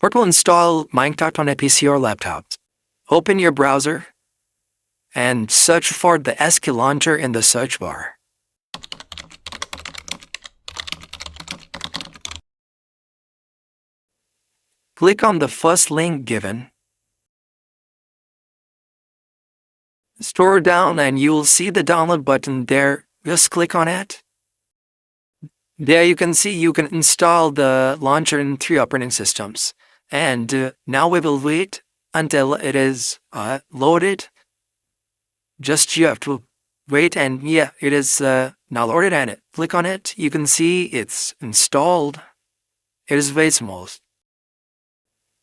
or to install Minecraft on a PC or laptop. Open your browser and search for the SK Launcher in the search bar. Click on the first link given. Scroll down and you'll see the download button there. Just click on it. There you can see you can install the launcher in 3 operating systems. And now we will wait until it is loaded. Just you have to wait, and yeah, it is now loaded, and click on it. You can see it's installed. It is very small.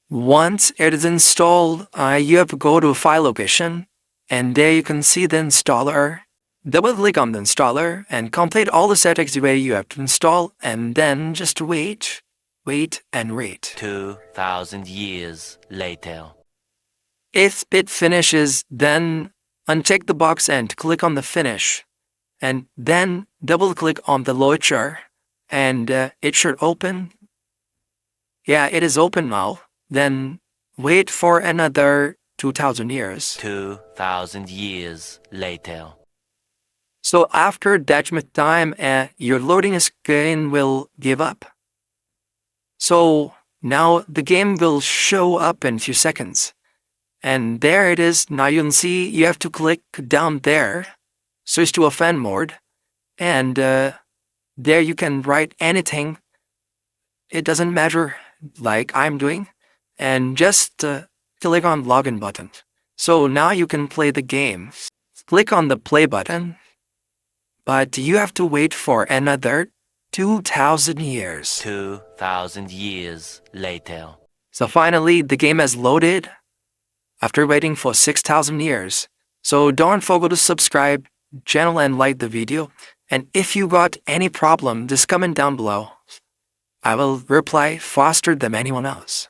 Once it is installed, you have to go to file location, and there you can see the installer. Double click on the installer and complete all the settings the way you have to install, and then just wait and wait. 2,000 years later. If it finishes, then uncheck the box and click on the finish, and then double click on the launcher, and it should open. Yeah, it is open now. Then wait for another 2,000 years. 2,000 years later. So after that much time, your loading screen will give up. So now the game will show up in a few seconds. And there it is. Now you can see you have to click down there, switch to a fan mode, and there you can write anything. It doesn't matter, like I'm doing, and just click on login button. So now you can play the game. Click on the play button, but you have to wait for another 2,000 years. 2,000 years later. So finally, the game has loaded after waiting for 6,000 years. So don't forget to subscribe channel and like the video. And if you got any problem, just comment down below. I will reply faster than anyone else.